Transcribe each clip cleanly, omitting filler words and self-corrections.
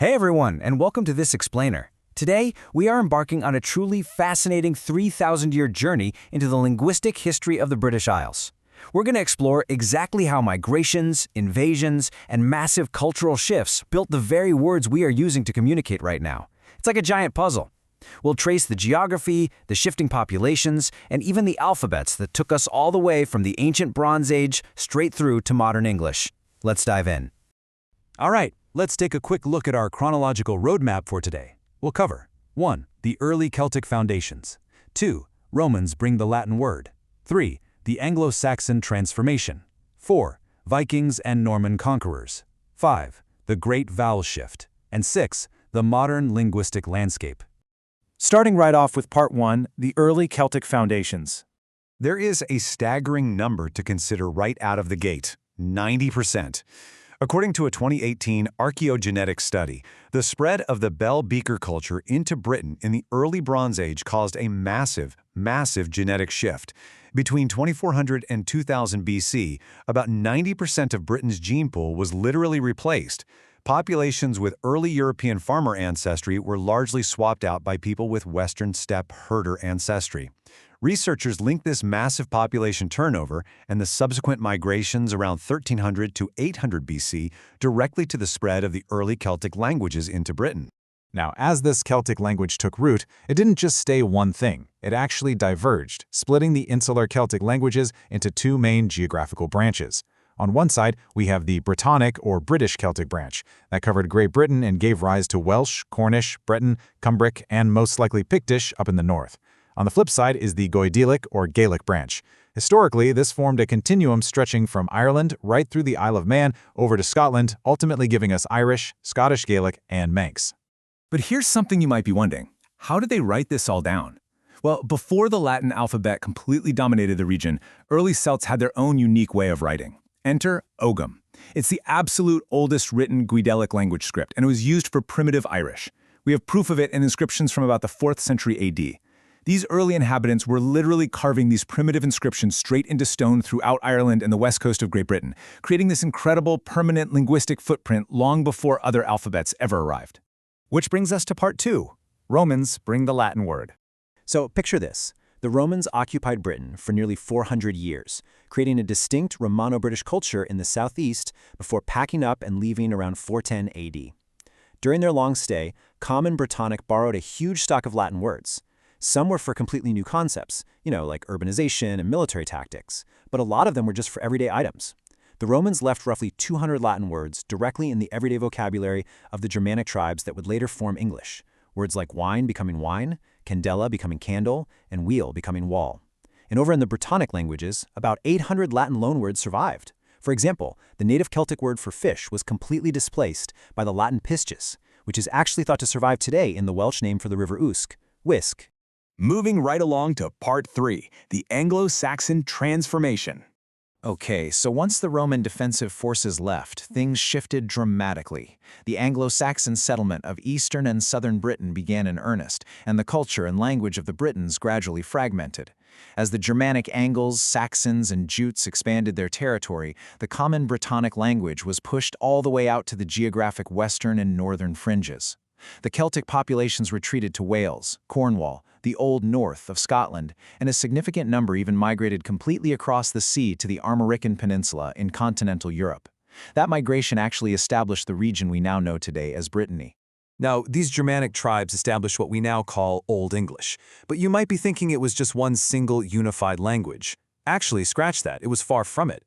Hey everyone, and welcome to this explainer. Today, we are embarking on a truly fascinating 3,000-year journey into the linguistic history of the British Isles. We're going to explore exactly how migrations, invasions, and massive cultural shifts built the very words we are using to communicate right now. It's like a giant puzzle. We'll trace the geography, the shifting populations, and even the alphabets that took us all the way from the ancient Bronze Age straight through to modern English. Let's dive in. All right, let's take a quick look at our chronological roadmap for today. We'll cover 1. The early Celtic foundations. 2. Romans bring the Latin word. 3. The Anglo-Saxon transformation. 4. Vikings and Norman conquerors. 5. The Great Vowel Shift. And 6. The modern linguistic landscape. Starting right off with Part 1, the early Celtic foundations. There is a staggering number to consider right out of the gate: 90%. According to a 2018 archaeogenetic study, the spread of the bell beaker culture into Britain in the early Bronze Age caused a massive genetic shift. Between 2400 and 2000 BC, about 90% of Britain's gene pool was literally replaced. Populations with early European farmer ancestry were largely swapped out by people with Western steppe herder ancestry. Researchers link this massive population turnover and the subsequent migrations around 1300 to 800 BC directly to the spread of the early Celtic languages into Britain. Now, as this Celtic language took root, it didn't just stay one thing. It actually diverged, splitting the insular Celtic languages into two main geographical branches. On one side, we have the Brittonic or British Celtic branch that covered Great Britain and gave rise to Welsh, Cornish, Breton, Cumbric, and most likely Pictish up in the north. On the flip side is the Goidelic or Gaelic branch. Historically, this formed a continuum stretching from Ireland right through the Isle of Man over to Scotland, ultimately giving us Irish, Scottish Gaelic, and Manx. But here's something you might be wondering. How did they write this all down? Well, before the Latin alphabet completely dominated the region, early Celts had their own unique way of writing. Enter Ogham. It's the absolute oldest written Goidelic language script, and it was used for primitive Irish. We have proof of it in inscriptions from about the 4th century AD. These early inhabitants were literally carving these primitive inscriptions straight into stone throughout Ireland and the west coast of Great Britain, creating this incredible permanent linguistic footprint long before other alphabets ever arrived. Which brings us to Part 2. Romans bring the Latin word. So picture this. The Romans occupied Britain for nearly 400 years, creating a distinct Romano-British culture in the southeast before packing up and leaving around 410 AD. During their long stay, Common Brittonic borrowed a huge stock of Latin words. Some were for completely new concepts, like urbanization and military tactics, but a lot of them were just for everyday items. The Romans left roughly 200 Latin words directly in the everyday vocabulary of the Germanic tribes that would later form English, words like wine becoming wine, candela becoming candle, and wheel becoming wall. And over in the Brittonic languages, about 800 Latin loanwords survived. For example, the native Celtic word for fish was completely displaced by the Latin piscis, which is actually thought to survive today in the Welsh name for the river Usk, whisk. Moving right along to Part 3, the Anglo-Saxon transformation. Okay, so once the Roman defensive forces left, things shifted dramatically. The Anglo-Saxon settlement of eastern and southern Britain began in earnest, and the culture and language of the Britons gradually fragmented. As the Germanic Angles, Saxons, and Jutes expanded their territory, the common Brittonic language was pushed all the way out to the geographic western and northern fringes. The Celtic populations retreated to Wales, Cornwall, the Old North of Scotland, and a significant number even migrated completely across the sea to the Armorican Peninsula in continental Europe. That migration actually established the region we now know today as Brittany. Now, these Germanic tribes established what we now call Old English, but you might be thinking it was just one single unified language. Actually, scratch that, it was far from it.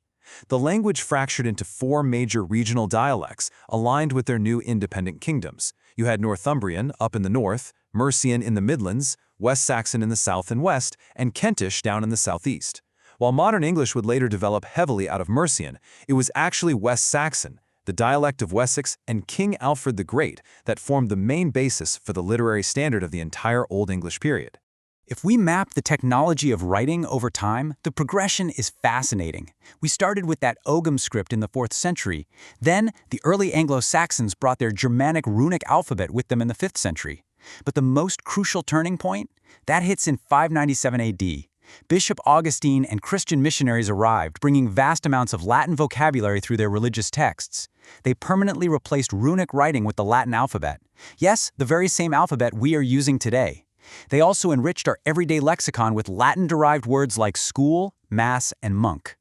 The language fractured into 4 major regional dialects aligned with their new independent kingdoms. You had Northumbrian up in the north, Mercian in the Midlands, West Saxon in the south and west, and Kentish down in the southeast. While modern English would later develop heavily out of Mercian, it was actually West Saxon, the dialect of Wessex and King Alfred the Great, that formed the main basis for the literary standard of the entire Old English period. If we map the technology of writing over time, the progression is fascinating. We started with that Ogham script in the 4th century. Then, the early Anglo-Saxons brought their Germanic runic alphabet with them in the 5th century. But the most crucial turning point? That hits in 597 AD. Bishop Augustine and Christian missionaries arrived, bringing vast amounts of Latin vocabulary through their religious texts. They permanently replaced runic writing with the Latin alphabet. Yes, the very same alphabet we are using today. They also enriched our everyday lexicon with Latin-derived words like school, mass, and monk.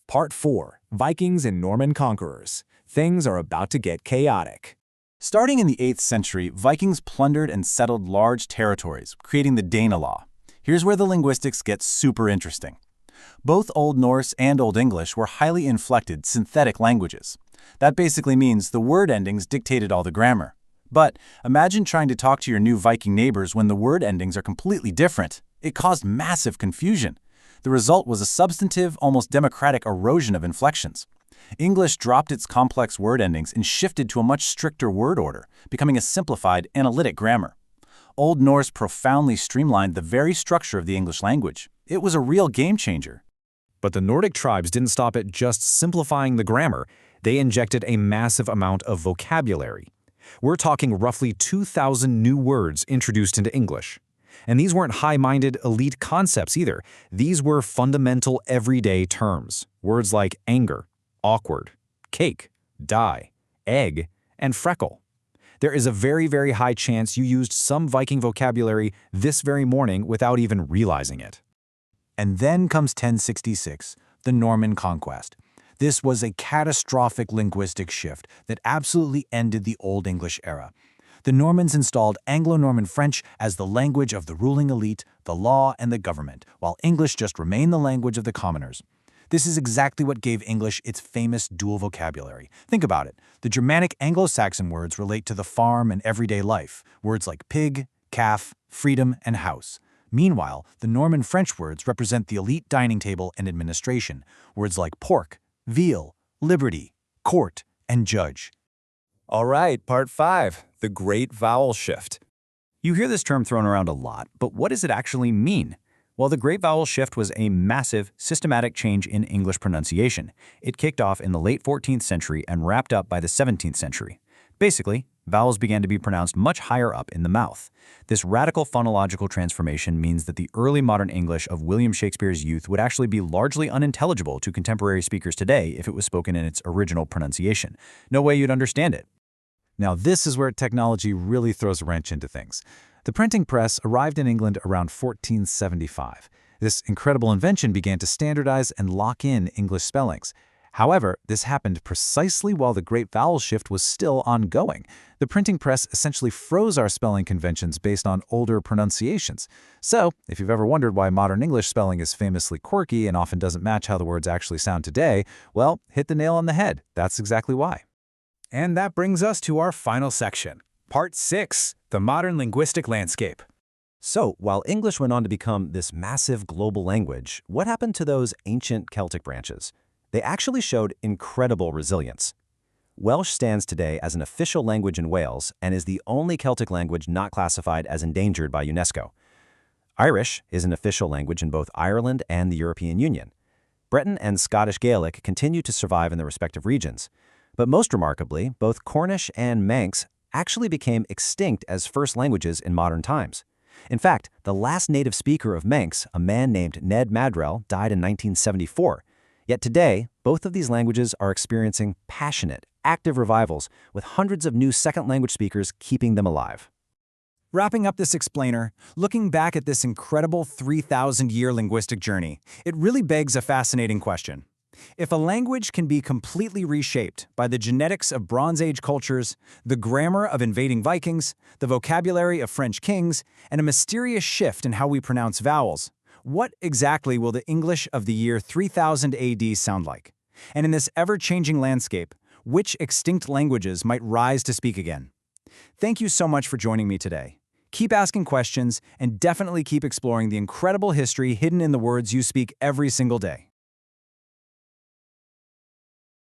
Part 4. Vikings and Norman Conquerors. Things are about to get chaotic. Starting in the 8th century, Vikings plundered and settled large territories, creating the Danelaw. Here's where the linguistics get super interesting. Both Old Norse and Old English were highly inflected synthetic languages. That basically means the word endings dictated all the grammar. But imagine trying to talk to your new Viking neighbors when the word endings are completely different. It caused massive confusion. The result was a substantive, almost democratic erosion of inflections. English dropped its complex word endings and shifted to a much stricter word order, becoming a simplified, analytic grammar. Old Norse profoundly streamlined the very structure of the English language. It was a real game changer. But the Nordic tribes didn't stop at just simplifying the grammar. They injected a massive amount of vocabulary. We're talking roughly 2,000 new words introduced into English. And these weren't high-minded, elite concepts either. These were fundamental everyday terms. Words like anger, awkward, cake, dye, egg, and freckle. There is a very, very high chance you used some Viking vocabulary this very morning without even realizing it. And then comes 1066, the Norman Conquest. This was a catastrophic linguistic shift that absolutely ended the Old English era. The Normans installed Anglo-Norman French as the language of the ruling elite, the law, and the government, while English just remained the language of the commoners. This is exactly what gave English its famous dual vocabulary. Think about it. The Germanic Anglo-Saxon words relate to the farm and everyday life, words like pig, calf, freedom, and house. Meanwhile, the Norman French words represent the elite dining table and administration, words like pork, veal, liberty, court, and judge. All right, Part 5. The Great Vowel Shift. You hear this term thrown around a lot, but what does it actually mean? Well, the Great Vowel Shift was a massive, systematic change in English pronunciation. It kicked off in the late 14th century and wrapped up by the 17th century. Basically, vowels began to be pronounced much higher up in the mouth. This radical phonological transformation means that the early modern English of William Shakespeare's youth would actually be largely unintelligible to contemporary speakers today if it was spoken in its original pronunciation. No way you'd understand it. Now, this is where technology really throws a wrench into things. The printing press arrived in England around 1475. This incredible invention began to standardize and lock in English spellings. However, this happened precisely while the Great Vowel Shift was still ongoing. The printing press essentially froze our spelling conventions based on older pronunciations. So, if you've ever wondered why modern English spelling is famously quirky and often doesn't match how the words actually sound today, well, hit the nail on the head. That's exactly why. And that brings us to our final section, Part 6, the modern linguistic landscape. So, while English went on to become this massive global language, what happened to those ancient Celtic branches? They actually showed incredible resilience. Welsh stands today as an official language in Wales and is the only Celtic language not classified as endangered by UNESCO. Irish is an official language in both Ireland and the European Union. Breton and Scottish Gaelic continue to survive in their respective regions. But most remarkably, both Cornish and Manx actually became extinct as first languages in modern times. In fact, the last native speaker of Manx, a man named Ned Madrell, died in 1974. Yet today, both of these languages are experiencing passionate, active revivals, with hundreds of new second language speakers keeping them alive. Wrapping up this explainer, looking back at this incredible 3,000-year linguistic journey, it really begs a fascinating question. If a language can be completely reshaped by the genetics of Bronze Age cultures, the grammar of invading Vikings, the vocabulary of French kings, and a mysterious shift in how we pronounce vowels, what exactly will the English of the year 3000 AD sound like? And in this ever-changing landscape, which extinct languages might rise to speak again? Thank you so much for joining me today. Keep asking questions and definitely keep exploring the incredible history hidden in the words you speak every single day.